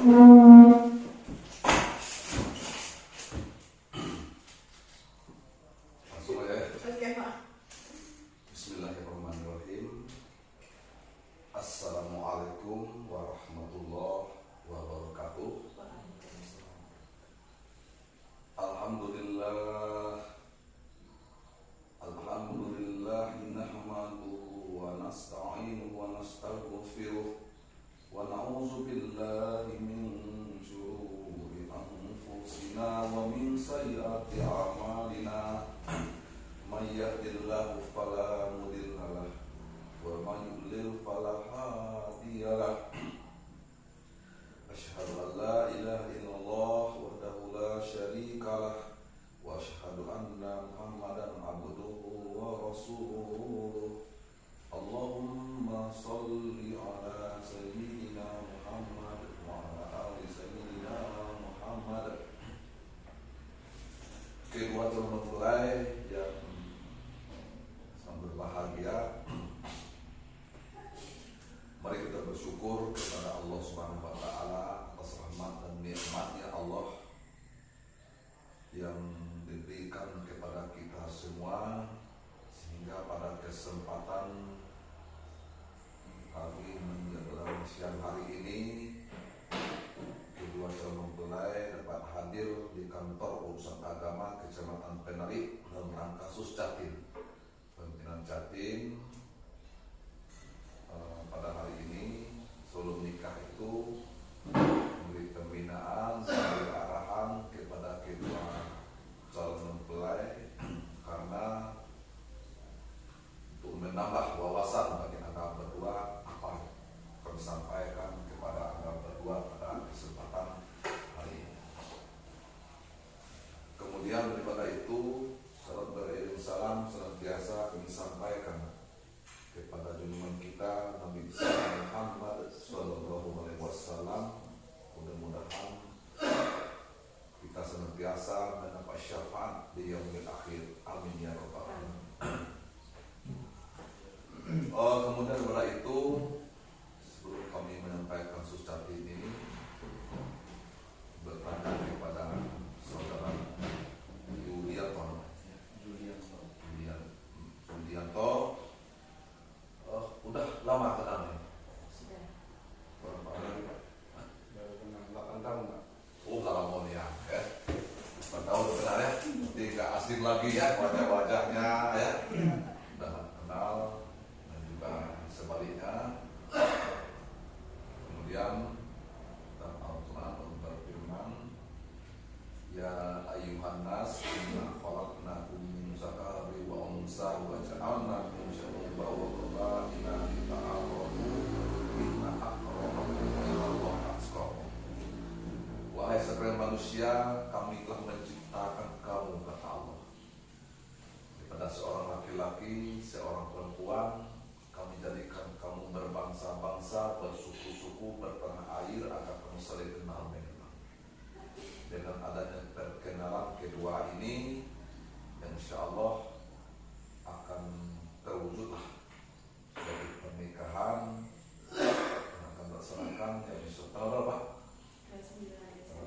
Langsung aja ya. Oke, Pak. Bismillahirrahmanirrahim. Assalamualaikum warahmatullahi wabarakatuh. Alhamdulillah nahmaduhu wa nasta'inuhu wa nastaghfiruh wa na'udzu billahi min syururi anfusina wa min sayyiati a'malina. May yahdihillahu fala mudilla lahu wa may yudlil fala hadiya lahu. Asyhadu an la ilaha illallah wahdahu la syarika lah wa asyhadu anna Muhammadan abduhu wa rasuluh. Allahumma shalli ala sayyidina Muhammad wa ala ali sayyidina Muhammad. Kedua mempelai yang berbahagia, mari kita bersyukur kepada Allah Subhanahu wa taala atas rahmat dan nikmat-Nya Allah yang diberikan kepada kita semua, sehingga pada kesempatan pagi menjelang siang hari ini kedua calon mempelai dapat hadir di kantor urusan agama Kecamatan Penari dalam rangka Suscatin. Pimpinan Jatim pada hari ini sebelum nikah itu memberi pembinaan, memberi arahan kepada kedua calon mempelai karena untuk menambah wawasan bagi anda berdua apa yang kami sampaikan kepada anda berdua pada kesempatan hari ini. Kemudian daripada itu, salam beriring salam senantiasa kami sampaikan kepada junjungan kita Nabi Muhammad SAW. Mudah-mudahan kita senantiasa mendapat syafaat di yaumil akhir. Amin ya rabbal alamin. Kemudian daripada itu, sebelum kami menyampaikan Suscatin ini, bertanya kepada saudara Yulianto, udah lama kenalnya? Sudah. Berapa hari Pak? Baru kenal 8 tahun Pak. Oh, lama ya. 8 tahun kenal ya. Tidak asing lagi ya wajah-wajahnya ya. Udah kenal dan juga sebaliknya. Kemudian dalam Al-Quran berfirman, ya ayyuhan nas inna khalaqnakum min dzakarin wa unsa wa ja'alnakum syu'uban wa qabaila lita'arafu inna akramakum indallahi atqakum. Wahai sekalian manusia, kami telah menciptakan kamu, kata Allah, daripada seorang laki-laki, seorang perempuan. Kami jadikan kamu berbangsa-bangsa, bersuku-suku, bertanah air agar kamu saling kenal mengenal. Dengan adanya perkenalan kedua ini, insya Allah akan terwujudlah dari pernikahan yang akan dilaksanakan yang tanggal berapa?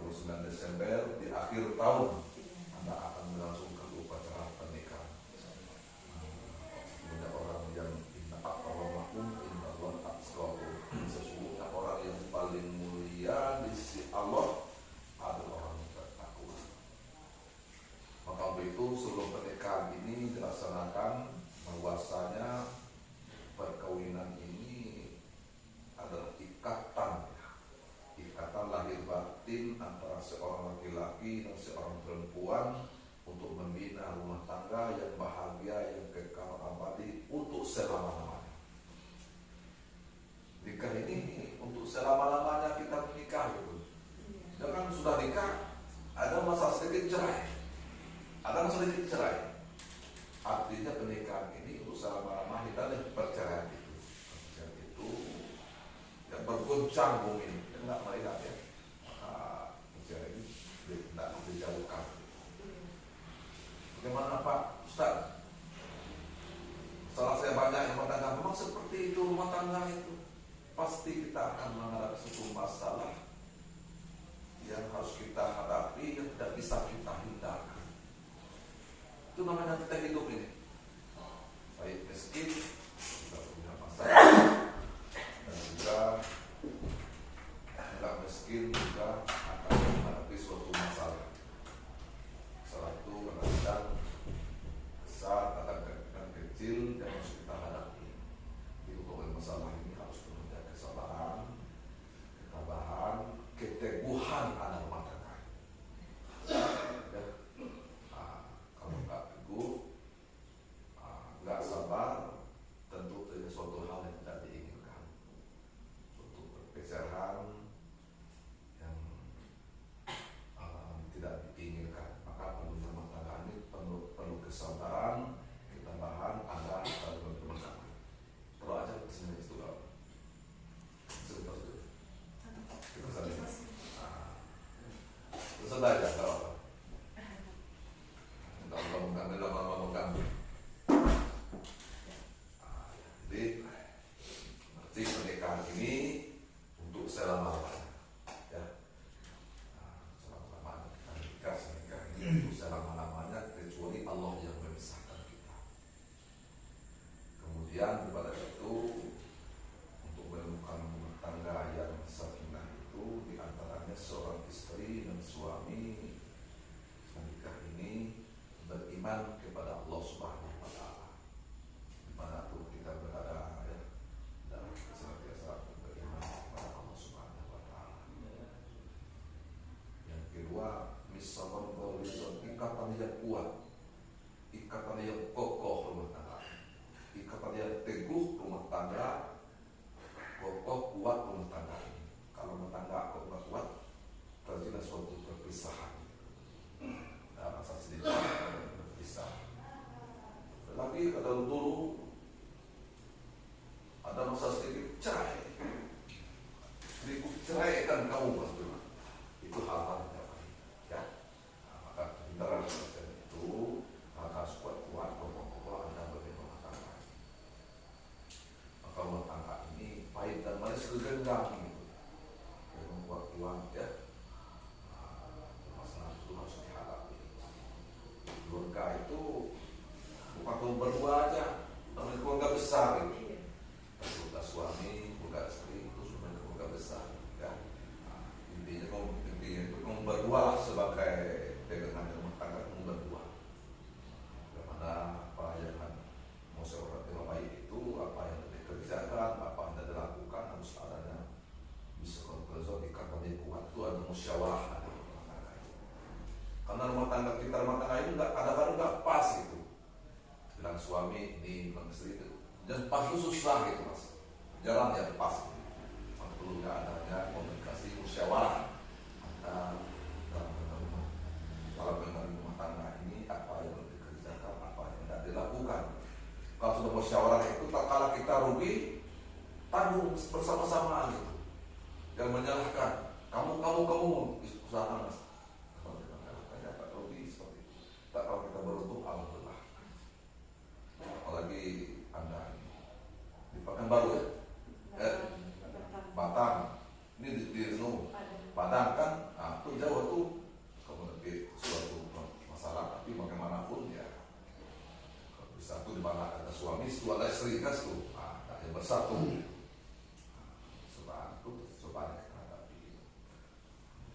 29 Desember di akhir tahun. Anda akan melangsungkan upacara pernikahan. Banyak orang yang inna akramakum indallahi atqakum. Sesungguhnya orang yang paling mulia di sisi Allah adalah orang yang bertakwa. Maka untuk itu sebelum pernikahan ini dilaksanakan, bahwasanya perkawinan ini adalah ikatan lahir batin antara seorang laki-laki dan seorang perempuan untuk membina rumah tangga yang bahagia, yang kekal abadi untuk selama-lamanya. Nikah ini untuk selama-lamanya kita menikah gitu. Jangan sudah nikah ada masa sedikit cerai, ada masa sedikit cerai. Artinya pernikahan ini untuk selama-lamanya kita lihat perceraian itu. Perceraian itu yang bergoncang bumi, enggak melihat ya. Perceraian ini tidak dijauhkan. Bagaimana Pak Ustaz? Setelah saya banyak rumah tangga, memang seperti itu rumah tangga itu. Pasti kita akan menghadapi suatu masalah yang harus kita hadapi, yang tidak bisa kita hindarkan. Itu namanya kita hidup ini. Baik miskin, kita punya masalah, dan juga tidak miskin juga akan menghadapi suatu masalah. Masalah itu kadang-kadang besar, kadang-kadang kecil, yang harus kita hadapi. Itu kalau masalah ini harus punya kesabaran, ketabahan, keteguhan anak rumah tangga. Ya. Kalau nggak teguh, nggak sabar, tentu itu suatu hal yang tidak diinginkan. Suatu perpecahan yang tidak diinginkan. Maka perlu rumah tangga ini perlu kesabaran, ketabahan, ada dalam bersama. Terus aja kesini itu kalau sebentar dulu. Kita saja. Terus aja kalau apa? Tidak lama-lama. Jadi berarti pernikahan ini untuk selama-lamanya, ya. Selama-lamanya kita menikah ini untuk selama-lamanya, kecuali Allah yang memisahkan kita. Kemudian daripada itu, untuk menemukan rumah tangga yang sakinah itu, diantaranya seorang istri dan suami menikah ini beriman kepada Allah Subhanahu wa Ta'ala. Dimanapun kita berada, ya, dan senantiasa beriman kepada Allah Subhanahu wa Ta'ala. Yang kedua, misalkan koalisi, ikatan yang kuat, ikatan yang kokoh rumah tangga, ikatan yang teguh rumah tangga, kokoh kuat rumah tangga ini. Kalau rumah tangga kokoh kuat, terjadi suatu perpisahan. Ada rasa sedikit berpisah. Tetapi kalau dulu ada masa sedikit cerai, sedikit cerai kan kamu pasti itu hal-hal yang baik, ya. Maka hindaran semacam itu harus kuat-kuat, kokoh-kokoh Anda bagi rumah tangga. Maka rumah tangga ini pahit dan manis kegenggam gitu, yang kuat-kuat, ya. Masalah itu harus dihadapi. Keluarga itu bukan kamu berdua aja, tapi keluarga besar gitu. Keluarga suami, keluarga istri itu sebenarnya keluarga besar, ya. Intinya kamu berdua sebagai pegangan rumah tangga, kamu berdua. Bagaimana apa yang mau seorang yang baik itu, apa yang dikerjakan, apa yang dilakukan harus adanya bisa kontrol dikatakan kuat itu ada musyawarah ada rumah tangga itu. Karena rumah tangga kita itu nggak kadang-kadang nggak pas itu. Bilang suami ini, bilang istri itu, dan pas itu susah gitu mas. Jalan yang pas. Perlu adanya komunikasi musyawarah antara dalam rumah tangga ini apa yang dikerjakan, apa yang tidak dilakukan. Kalau sudah musyawarah itu, tak kala kita rugi, tanggung bersama-sama gitu. Yang menyalahkan kamu usahakan mas. Kalau kita menyalahkannya tak rugi seperti itu. Tak kalau kita beruntung alhamdulillah. Apalagi Anda ini di Pekanbaru ya. Batam ini di Padang kan, nah, itu Jawa tuh kemudian suatu masalah, tapi bagaimanapun ya bisa tuh di mana ada suami, ada istri kan tuh, ada yang bersatu, sebab itu coba kita hadapi.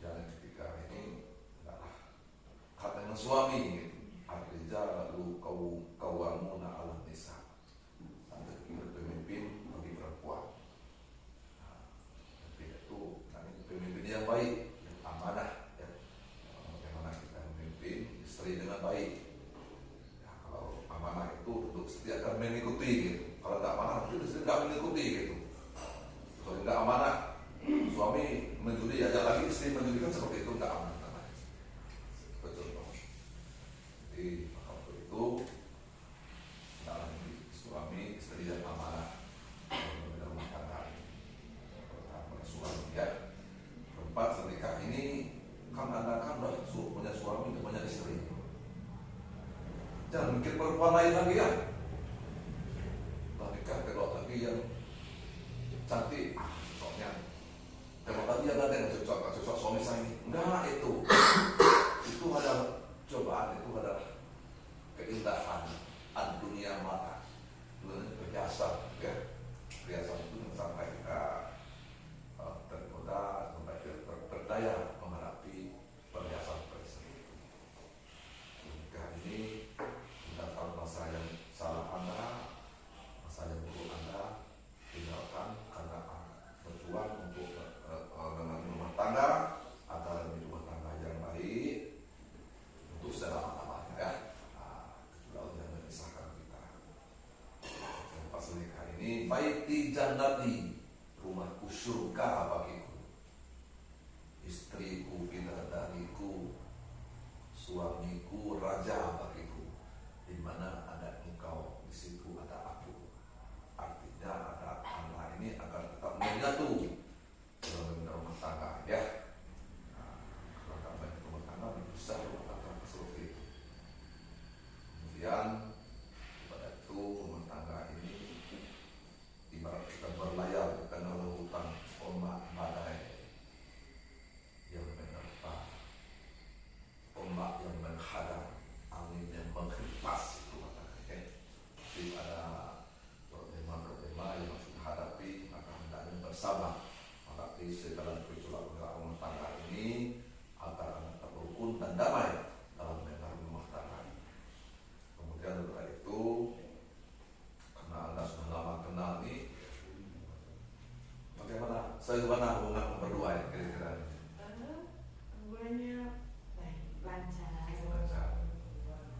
Jalan ketiga ini adalah kata dengan suami, artinya lalu kawamuna ala nisa, ada pemimpin bagi perempuan. Pemimpin yang baik, yang amanah, ya. Bagaimana kita memimpin istri dengan baik. Ya, kalau amanah itu untuk istri akan mengikuti gitu. Kalau tidak amanah, itu istri tidak mengikuti gitu. Kalau tidak amanah, suami menjudi, aja lagi istri menjudi kan seperti itu, tidak amanah. Betul. Jadi waktu itu dalam suami istri yang amanah dalam rumah tangga. Pertama suami ya. Keempat, menikah ini kan Anda kan punya suami, punya istri. Jangan mikir perempuan lain lagi ya. Menikah kedua lagi yang cantik, soalnya. Kalau tadi ada yang cocok suami saya ini, enggak. Ya itu adalah cobaan, itu adalah keindahan dunia mata. Perhiasan, ya. Perhiasan itu sampai kita tergoda, sampai terperdaya menghadapi perhiasan-perhiasan itu. Ketika ini kita tahu masa yang salah Anda, masa yang buruk Anda, tinggalkan karena berjuang untuk dengan rumah tangga agar menjadi rumah tangga yang baik untuk selama-lamanya, ya. Lalu yang memisahkan kita. Dan pas menikah ini, baiti jannati, rumahku surga bagiku, istriku bidadariku, suamiku raja bagiku. Di mana ada engkau, di situ ada aku. Artinya ada Allah ini agar tetap menyatu dalam rumah tangga, ya. Kalau tak banyak rumah tangga, bisa rumah tangga seperti itu. Kemudian pada itu rumah tangga ini ibarat kita berlayar di tengah lautan ombak badai yang menerpa, ombak yang menghadang, angin yang menghempas rumah tangga, ya. Jadi ada problema-problema yang harus dihadapi, maka hendaknya bersabar menghadapi segala gejolak rumah tangga ini agar anda tetap rukun dan damai dalam menjalani rumah tangga. Kemudian setelah itu, karena anda sudah lama kenal nih, bagaimana hubungan berdua ya kira-kira? Hubungannya baik, lancar. Lancar.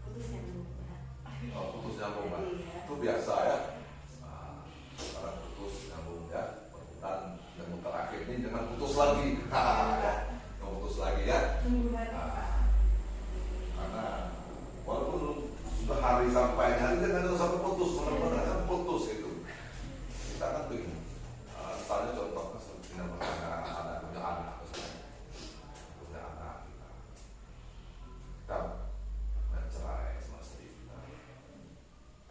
Putus nyambung. Oh, putus nyambung, Pak. Iya. Itu biasa, ya. Sekarang putus nyambung, ya. Dan yang terakhir ini jangan putus lagi. Ya. Jangan putus lagi, ya. Tunggu hari Pak. Karena walaupun sudah hari sampai hari jangan ada sampai putus, benar-benar kan putus itu. Kita kan begini. Misalnya contohnya seperti ada punya anak, punya anak kita mencerai sama istri kita.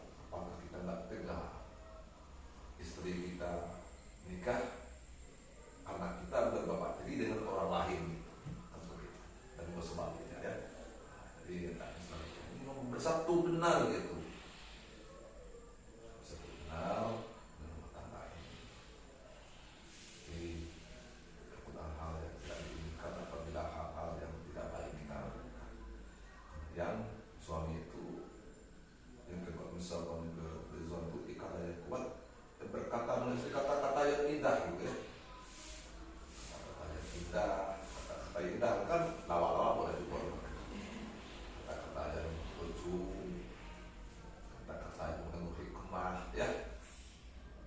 Apakah kita nggak tega istri kita nikah karena kita berbapak diri dengan orang lain, kan seperti itu. Dan sebaliknya, ya. Jadi ini bersatu benar gitu, bersatu benar dengan rumah tangga ini. Jadi takut hal yang tidak diinginkan apabila hal-hal yang tidak baik kita lakukan. Yang suami itu yang kedua, misalkan Rizwan itu ikatan yang kuat, berkata menulis kata-kata yang indah gitu, ya. Kata-kata yang indah, kata-kata indah kan lawa-lawa boleh dibuat. Kata-kata yang lucu, kata-kata yang penuh hikmah, ya.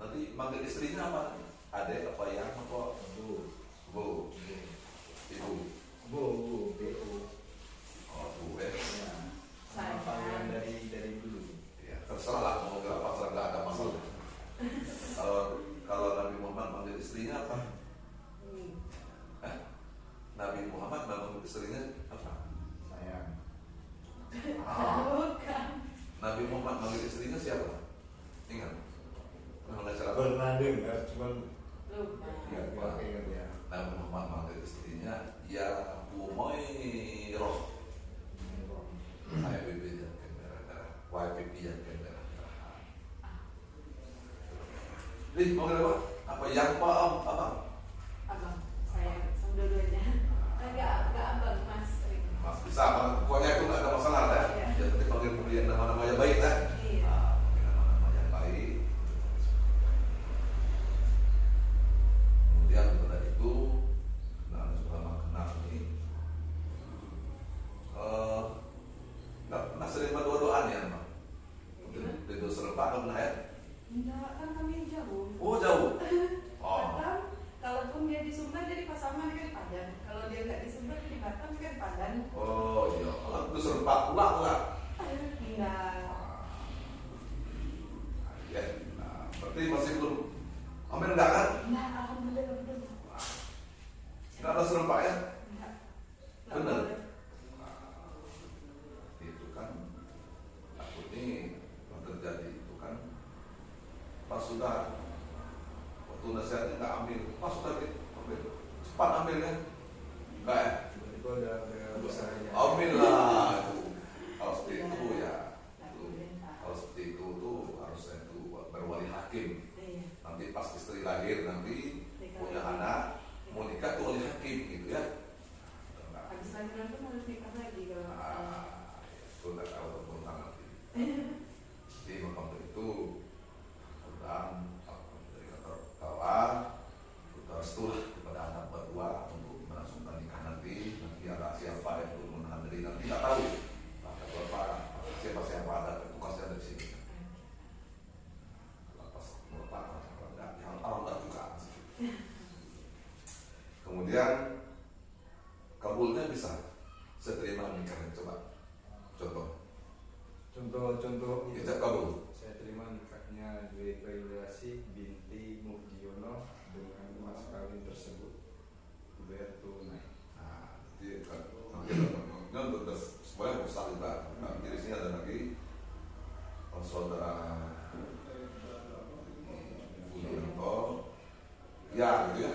Nanti manggil istrinya apa? Adek apa yang apa? Bu, ibu. Bu, BU. Oh, bu, ya. Ya. Saya. Panggilan dari dulu. Ya, terserah lah mau manggil apa, terserah, nggak ada masalah. Kalau Nabi Muhammad manggil istrinya apa? Nabi Muhammad manggil istrinya apa? Sayang. Bukan. Nabi Muhammad manggil istrinya siapa? Ingat? Pernah belajar apa? Pernah dengar, cuman Lupa. nggak ingat ya. Nabi Muhammad manggil istrinya ya Humairah. Hai bibi yang merah-merah, wahai bibi yang merah-merah. Nih, mau apa? Apa yang Pak Om? Apa? Abang, saya sama dua-duanya. Agak abang Mas. Mas bisa, pokoknya itu nggak ada masalah, ya. Iya. Ya, tapi panggil nama-nama yang baik, ya. Iya. Panggil nama-nama yang baik. Kemudian setelah itu, nah sudah lama kenal ini, nggak pernah sering berdoa-doaan ya, Pak? Itu serempak nggak pernah, ya? Enggak, kan kami jauh. Oh, jauh. Oh, Batam, kalaupun dia di Sumbar jadi pasangan kan di Padang. Kalau dia nggak di Sumbar di Batam kan di Padang. oh iya. Kalau itu serempak pula. Enggak. Ya, nah, berarti masih belum. Amin enggak kan? Enggak, alhamdulillah belum. Enggak ada serempak, ya? Enggak. Benar. Itu kan takutnya yang terjadi itu kan pas sudah waktu nasihatnya nggak ambil, pas sudah ambil, cepat ambil, ya? Enggak, ya? Tiba-tiba itu ada besarnya. Amin lah itu. Kalau seperti itu ya, Nggak itu. pemerintah. Kalau seperti itu tuh harusnya itu berwali hakim. Iya. Nanti pas istri lahir nanti Nikah punya lagi. anak mau nikah tuh wali hakim gitu ya. Habis lahiran pun harus nikah lagi kalau nggak salah. Ah, itu nggak tahu tentang nanti. Jadi makam itu dan dari kata kawan kita restulah kepada anak berdua untuk melangsungkan nikah nanti ada siapa yang belum menghadiri nanti nggak tahu siapa ada tugasnya dari sini pas melepas yang Allah juga kemudian kabulnya bisa seterima nikahnya coba contoh Contoh ijab kabul. saya terima nikahnya Dwi Kailasi binti Mugiono dengan mas kawin tersebut dibayar tunai. Nah, jadi kan nanti untuk semuanya besar juga. Nanti di sini ada lagi saudara Budianto, ya gitu ya.